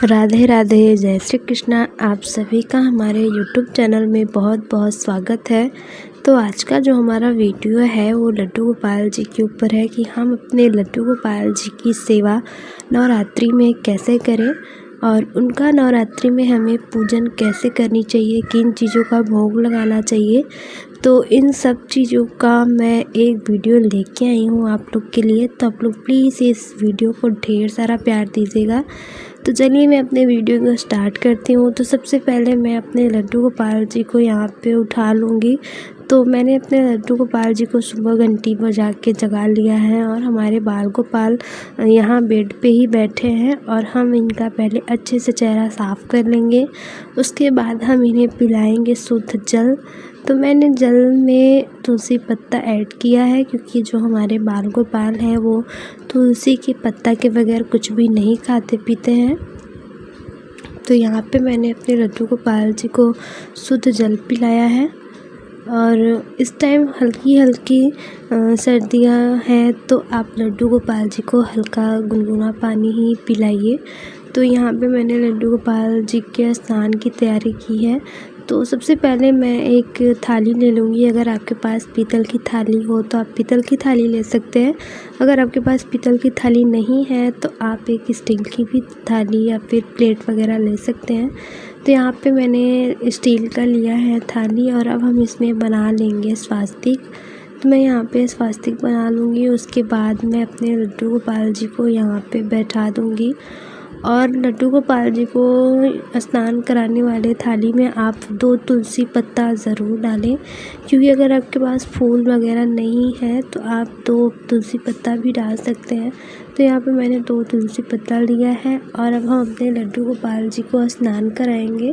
राधे राधे, जय श्री कृष्णा। आप सभी का हमारे यूट्यूब चैनल में बहुत बहुत स्वागत है। तो आज का जो हमारा वीडियो है वो लड्डू गोपाल जी के ऊपर है कि हम अपने लड्डू गोपाल जी की सेवा नवरात्रि में कैसे करें और उनका नवरात्रि में हमें पूजन कैसे करनी चाहिए, किन चीज़ों का भोग लगाना चाहिए। तो इन सब चीज़ों का मैं एक वीडियो लेके आई हूँ आप लोग के लिए। तो आप लोग प्लीज़ इस वीडियो को ढेर सारा प्यार दीजिएगा। तो चलिए मैं अपने वीडियो को स्टार्ट करती हूँ। तो सबसे पहले मैं अपने लड्डू गोपाल जी को यहाँ पे उठा लूँगी। तो मैंने अपने लड्डू गोपाल जी को सुबह घंटी बजा के जगा लिया है और हमारे बाल गोपाल यहाँ बेड पे ही बैठे हैं और हम इनका पहले अच्छे से चेहरा साफ़ कर लेंगे। उसके बाद हम इन्हें पिलाएंगे शुद्ध जल। तो मैंने जल में तुलसी पत्ता ऐड किया है क्योंकि जो हमारे बाल गोपाल हैं वो तुलसी के पत्ता के बगैर कुछ भी नहीं खाते पीते हैं। तो यहाँ पे मैंने अपने लड्डू गोपाल जी को शुद्ध जल पिलाया है और इस टाइम हल्की हल्की सर्दियाँ हैं तो आप लड्डू गोपाल जी को हल्का गुनगुना पानी ही पिलाइए। तो यहाँ पे मैंने लड्डू गोपाल जी के स्नान की तैयारी की है। तो सबसे पहले मैं एक थाली ले लूँगी। अगर आपके पास पीतल की थाली हो तो आप पीतल की थाली ले सकते हैं। अगर आपके पास पीतल की थाली नहीं है तो आप एक स्टील की भी थाली या फिर प्लेट वगैरह ले सकते हैं। तो यहाँ पे मैंने स्टील का लिया है थाली और अब हम इसमें बना लेंगे स्वास्तिक। तो मैं यहाँ पे स्वास्तिक बना लूँगी। उसके बाद मैं अपने लड्डू गोपाल जी को यहाँ पे बैठा दूँगी और लड्डू गोपाल जी को स्नान कराने वाले थाली में आप 2 तुलसी पत्ता ज़रूर डालें, क्योंकि अगर आपके पास फूल वगैरह नहीं है तो आप 2 तुलसी पत्ता भी डाल सकते हैं। तो यहाँ पे मैंने 2 तुलसी पत्ता लिया है और अब हम अपने लड्डू गोपाल जी को स्नान कराएंगे।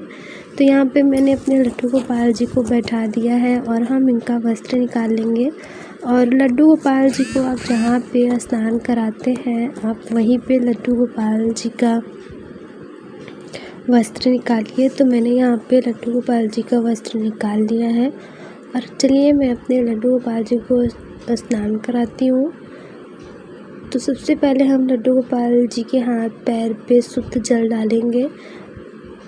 तो यहाँ पे मैंने अपने लड्डू गोपाल जी को बैठा दिया है और हम इनका वस्त्र निकाल लेंगे। और लड्डू गोपाल जी को आप जहाँ पे स्नान कराते हैं आप वहीं पे लड्डू गोपाल जी का वस्त्र निकालिए। तो मैंने यहाँ पे लड्डू गोपाल जी का वस्त्र निकाल लिया है और चलिए मैं अपने लड्डू गोपाल जी को स्नान कराती हूँ। तो सबसे पहले हम लड्डू गोपाल जी के हाथ पैर पे शुद्ध जल डालेंगे।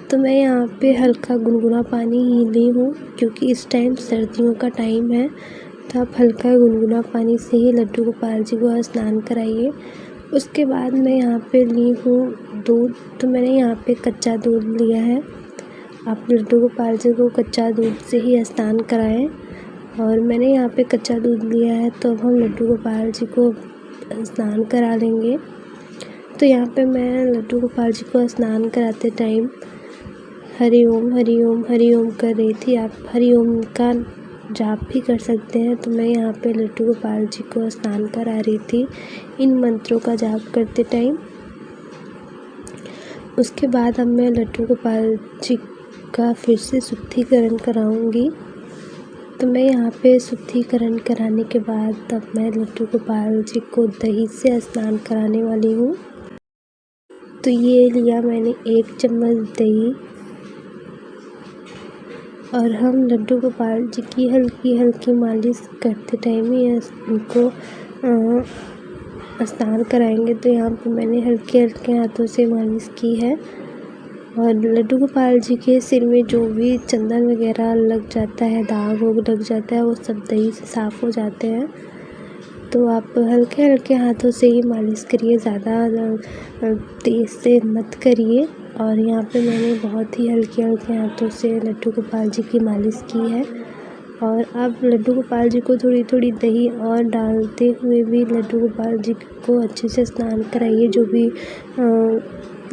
तो मैं यहाँ पे हल्का गुनगुना पानी ही ली हूँ क्योंकि इस टाइम सर्दियों का टाइम है। तो आप हल्का गुनगुना पानी से ही लड्डू गोपाल जी को स्नान कराइए। उसके बाद मैं यहाँ पे ली हूँ दूध। तो मैंने यहाँ पे कच्चा दूध लिया है। आप लड्डू गोपाल जी को कच्चा दूध से ही स्नान कराएं। और मैंने यहाँ पे कच्चा दूध लिया है तो अब हम लड्डू गोपाल जी को स्नान करा लेंगे। तो यहाँ पे मैं लड्डू गोपाल जी को स्नान कराते टाइम हरि ओम हरि ओम हरि ओम कर रही थी। आप हरि ओम का जाप भी कर सकते हैं। तो मैं यहाँ पे लड्डू गोपाल जी को स्नान करा रही थी इन मंत्रों का जाप करते टाइम। उसके बाद अब मैं लड्डू गोपाल जी का फिर से शुद्धिकरण कराऊंगी। तो मैं यहाँ पे शुद्धिकरण कराने के बाद अब मैं लड्डू गोपाल जी को दही से स्नान कराने वाली हूँ। तो ये लिया मैंने 1 चम्मच दही और हम लड्डू गोपाल जी की हल्की हल्की मालिश करते टाइम ही इनको स्नान कराएंगे। तो यहाँ पे मैंने हल्के हल्के हाथों से मालिश की है और लड्डू गोपाल जी के सिर में जो भी चंदन वगैरह लग जाता है, दाग वोग लग जाता है, वो सब दही से साफ़ हो जाते हैं। तो आप हल्के हल्के हाथों से ही मालिश करिए, ज़्यादा तेज़ से मत करिए। और यहाँ पे मैंने बहुत ही हल्के हल्के हाथों से लड्डू गोपाल जी की मालिश की है। और अब लड्डू गोपाल जी को थोड़ी थोड़ी दही और डालते हुए भी लड्डू गोपाल जी को अच्छे से स्नान कराइए। जो भी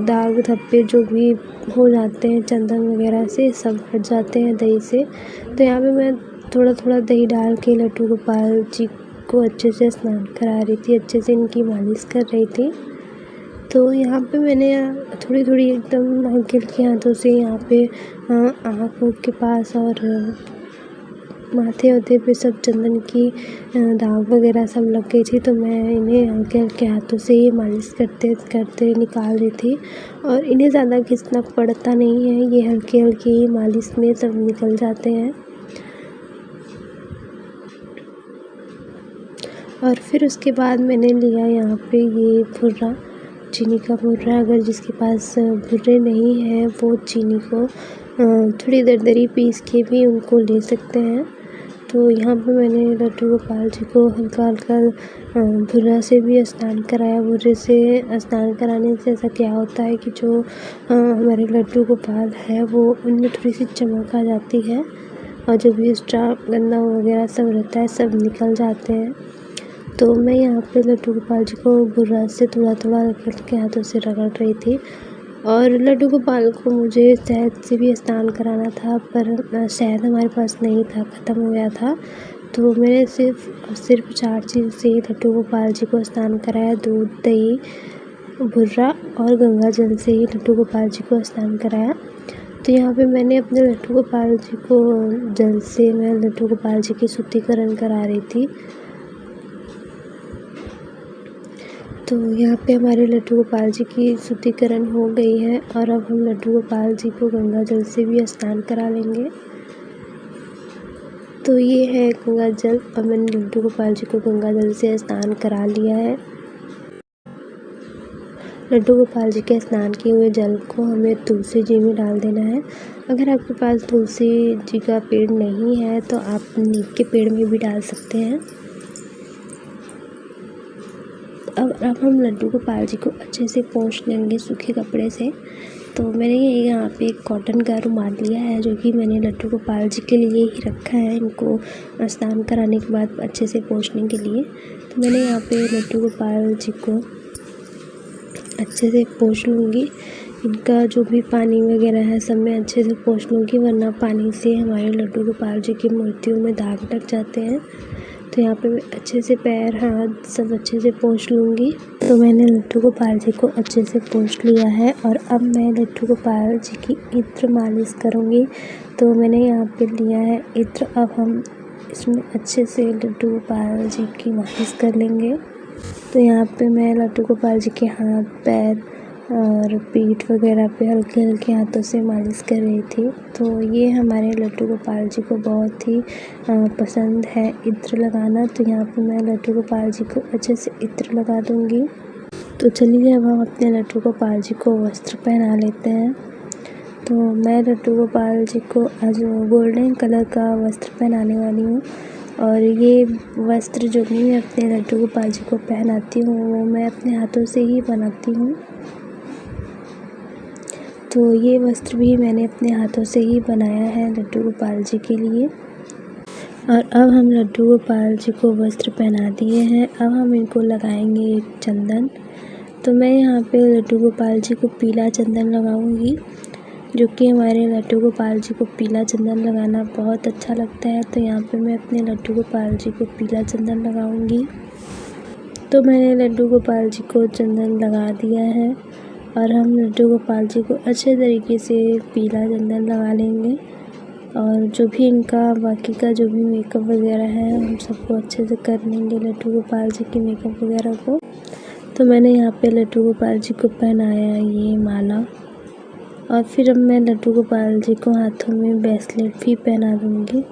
दाग धब्बे जो भी हो जाते हैं चंदन वगैरह से, सब हट जाते हैं दही से। तो यहाँ पे मैं थोड़ा थोड़ा दही डाल के लड्डू गोपाल जी को अच्छे से स्नान करा रही थी, अच्छे से इनकी मालिश कर रही थी। तो यहाँ पे मैंने थोड़ी थोड़ी एकदम हल्के हल्के हाथों से यहाँ पे आँख के पास और माथे वाथे पे सब चंदन की दाग वगैरह सब लग गई थी। तो मैं इन्हें हल्के हल्के हाथों से ही मालिश करते करते निकाल रही थी और इन्हें ज़्यादा घिसना पड़ता नहीं है। ये हल्के हल्के ही मालिश में सब निकल जाते हैं। और फिर उसके बाद मैंने लिया यहाँ पे ये फुर्रा चीनी का भुर्रा। अगर जिसके पास भुर्रे नहीं है वो चीनी को थोड़ी दरदरी पीस के भी उनको ले सकते हैं। तो यहाँ पे मैंने लड्डू गोपाल जी को हल्का हल्का भुर्रा से भी स्नान कराया। भुर्रे से स्नान कराने से ऐसा क्या होता है कि जो हमारे लड्डू गोपाल है वो उनमें थोड़ी सी चमक आ जाती है और जो भी एक्स्ट्रा गंदा वगैरह सब रहता है सब निकल जाते हैं। तो मैं यहाँ पे लड्डू गोपाल जी को भुर्रा से थोड़ा थोड़ा रगड़ के हाथों से रगड़ रही थी। और लड्डू गोपाल को मुझे शहद से भी स्नान कराना था, पर शहद हमारे पास नहीं था, ख़त्म हो गया था। तो मैंने सिर्फ 4 चीज़ से ही लड्डू गोपाल जी को स्नान कराया। दूध, दही, भुर्रा और गंगा जल से ही लड्डू गोपाल जी को स्नान कराया। तो यहाँ पे मैंने अपने लड्डू गोपाल जी को जल से मैं लड्डू गोपाल जी की शुद्धिकरण करा रही थी। तो यहाँ पे हमारे लड्डू गोपाल जी की शुद्धिकरण हो गई है और अब हम लड्डू गोपाल जी को गंगा जल से भी स्नान करा लेंगे। तो ये है गंगा जल और मैंने लड्डू गोपाल जी को गंगा जल से स्नान करा लिया है। लड्डू गोपाल जी के स्नान किए हुए जल को हमें तुलसी जी में डाल देना है। अगर आपके पास तुलसी जी का पेड़ नहीं है तो आप नीम के पेड़ में भी डाल सकते हैं। अब हम लड्डू गोपाल जी को अच्छे से पोंछ लेंगे सूखे कपड़े से। तो मैंने यहाँ पे एक कॉटन का रुमाल लिया है जो कि मैंने लड्डू गोपाल जी के लिए ही रखा है, इनको स्नान कराने के बाद अच्छे से पोंछने के लिए। तो मैंने यहाँ पे लड्डू गोपाल जी को अच्छे से पोंछ लूँगी। इनका जो भी पानी वगैरह है सब मैं अच्छे से पोंछ लूँगी, वरना पानी से हमारे लड्डू गोपाल जी की मूर्तियों में दाग लग जाते हैं। तो यहाँ पे मैं अच्छे से पैर, हाथ सब अच्छे से पोंछ लूँगी। तो मैंने लड्डू गोपाल जी को अच्छे से पोंछ लिया है और अब मैं लड्डू गोपाल जी की इत्र मालिश करूँगी। तो मैंने यहाँ पे लिया है इत्र। अब हम इसमें अच्छे से लड्डू गोपाल जी की मालिश कर लेंगे। तो यहाँ पे मैं लड्डू गोपाल जी के हाथ, पैर और पीठ वगैरह पे हल्के हल्के हाथों से मालिश कर रही थी। तो ये हमारे लड्डू गोपाल जी को बहुत ही पसंद है इत्र लगाना। तो यहाँ पे मैं लड्डू गोपाल जी को अच्छे से इत्र लगा दूँगी। तो चलिए अब हम अपने लड्डू गोपाल जी को वस्त्र पहना लेते हैं। तो मैं लड्डू गोपाल जी को आज गोल्डन कलर का वस्त्र पहनाने वाली हूँ और ये वस्त्र जो भी मैं अपने लड्डू गोपाल जी को पहनाती हूँ वो मैं अपने हाथों से ही बनाती हूँ। तो ये वस्त्र भी मैंने अपने हाथों से ही बनाया है लड्डू गोपाल जी के लिए। और अब हम लड्डू गोपाल जी को वस्त्र पहना दिए हैं। अब हम इनको लगाएंगे चंदन। तो मैं यहाँ पे लड्डू गोपाल जी को पीला चंदन लगाऊंगी, जो कि हमारे लड्डू गोपाल जी को पीला चंदन लगाना बहुत अच्छा लगता है। तो यहाँ पे मैं अपने लड्डू गोपाल जी को पीला चंदन लगाऊंगी। तो मैंने लड्डू गोपाल जी को चंदन लगा दिया है और हम लड्डू गोपाल जी को अच्छे तरीके से पीला चंदन लगा लेंगे। और जो भी इनका बाकी का जो भी मेकअप वगैरह है हम सबको अच्छे से कर लेंगे लड्डू गोपाल जी के मेकअप वगैरह को। तो मैंने यहाँ पे लड्डू गोपाल जी को पहनाया ये माला और फिर अब मैं लड्डू गोपाल जी को हाथों में ब्रेसलेट भी पहना दूँगी।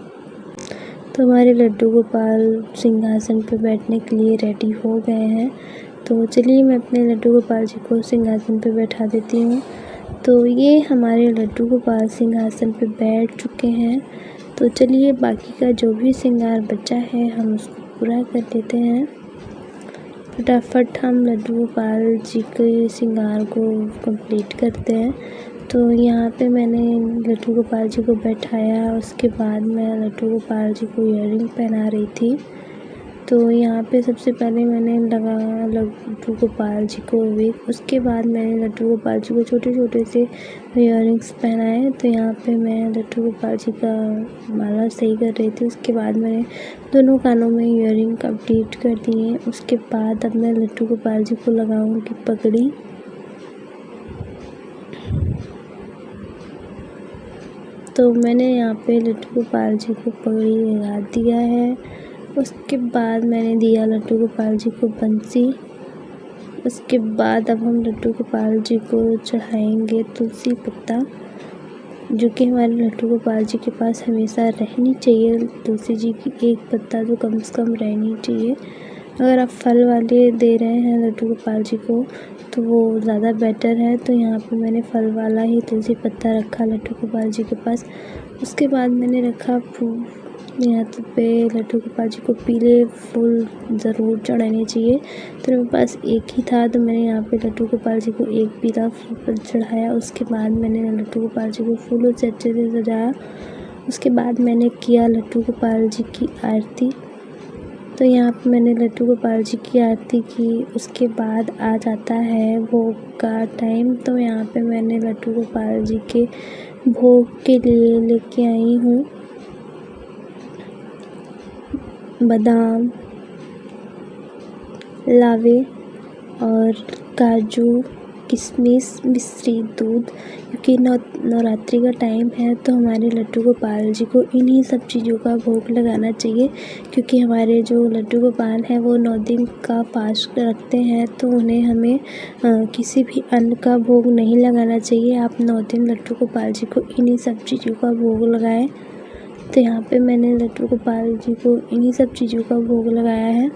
तो हमारे लड्डू गोपाल सिंहासन पर बैठने के लिए रेडी हो गए हैं। तो चलिए मैं अपने लड्डू गोपाल जी को सिंहासन पर बैठा देती हूँ। तो ये हमारे लड्डू गोपाल सिंहासन पर बैठ चुके हैं। तो चलिए बाकी का जो भी श्रृंगार बचा है हम उसको पूरा कर लेते हैं। फटाफट हम लड्डू गोपाल जी के श्रृंगार को कंप्लीट करते हैं। तो यहाँ पे मैंने लड्डू गोपाल जी को बैठाया, उसके बाद मैं लड्डू गोपाल जी को ईयरिंग पहना रही थी। तो यहाँ पे सबसे पहले मैंने लगाया लड्डू गोपाल जी को विग, उसके बाद मैंने लड्डू गोपाल जी को छोटे छोटे से ईयरिंग्स पहनाए। तो यहाँ पे मैं लड्डू गोपाल जी का माला सही कर रही थी, उसके बाद मैंने दोनों कानों में ईयरिंग कंप्लीट कर दिए। उसके बाद अब मैं लड्डू गोपाल जी को लगाऊंगी पगड़ी। तो मैंने यहाँ पे लड्डू गोपाल जी को पगड़ी लगा दिया है। उसके बाद मैंने दिया लड्डू गोपाल जी को बंसी। उसके बाद अब हम लड्डू गोपाल जी को चढ़ाएंगे तुलसी पत्ता, जो कि हमारे लड्डू गोपाल जी के पास हमेशा रहनी चाहिए। तुलसी जी की एक पत्ता तो कम से कम रहनी चाहिए। अगर आप फल वाले दे रहे हैं लड्डू गोपाल जी को तो वो ज़्यादा बेटर है। तो यहाँ पे मैंने फल वाला ही तुलसी पत्ता रखा लड्डू गोपाल जी के पास। उसके बाद मैंने रखा फूल। यहाँ पे लड्डू गोपाल जी को पीले फूल ज़रूर चढ़ाने चाहिए। तो मेरे पास एक ही था तो मैंने यहाँ पे लड्डू गोपाल जी को एक पीला फूल चढ़ाया। उसके बाद मैंने लड्डू गोपाल जी को फूलों से अच्छे से सजाया। उसके बाद मैंने किया लड्डू गोपाल जी की आरती। तो यहाँ पे मैंने लड्डू गोपाल जी की आरती की। उसके बाद आ जाता है भोग का टाइम। तो यहाँ पे मैंने लड्डू गोपाल जी के भोग के लिए लेके आई हूँ बादाम, लावे और काजू, किशमिश, मिश्री, दूध। क्योंकि नवरात्रि का टाइम है तो हमारे लड्डू गोपाल जी को इन्हीं सब चीज़ों का भोग लगाना चाहिए। क्योंकि हमारे जो लड्डू गोपाल हैं वो 9 दिन का फास्ट रखते हैं तो उन्हें हमें किसी भी अन्न का भोग नहीं लगाना चाहिए। आप 9 दिन लड्डू गोपाल जी को इन्हीं सब चीज़ों का भोग लगाएं। तो यहाँ पे मैंने लड्डू गोपाल जी को इन्हीं सब चीज़ों का भोग लगाया है।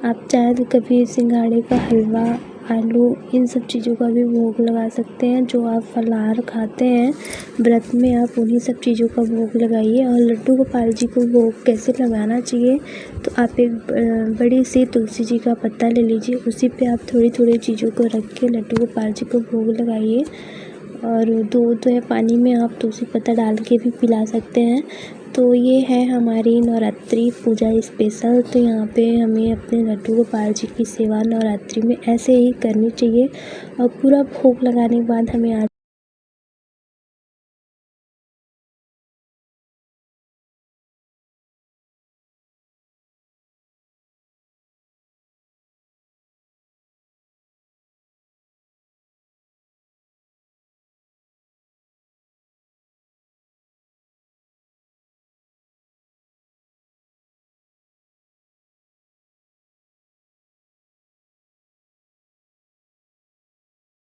आप चाहें तो कभी सिंघाड़े का हलवा, आलू, इन सब चीज़ों का भी भोग लगा सकते हैं। जो आप फलाहार खाते हैं व्रत में, आप उन्हीं सब चीज़ों का भोग लगाइए। और लड्डू गोपाल जी को भोग कैसे लगाना चाहिए, तो आप एक बड़ी सी तुलसी जी का पत्ता ले लीजिए। उसी पे आप थोड़ी थोड़ी चीज़ों को रख के लड्डू गोपाल जी को भोग लगाइए। और दूध या पानी में आप तुलसी पत्ता डाल के भी पिला सकते हैं। तो ये है हमारी नवरात्रि पूजा स्पेशल। तो यहाँ पे हमें अपने लड्डू गोपाल जी की सेवा नवरात्रि में ऐसे ही करनी चाहिए। और पूरा भोग लगाने के बाद हमें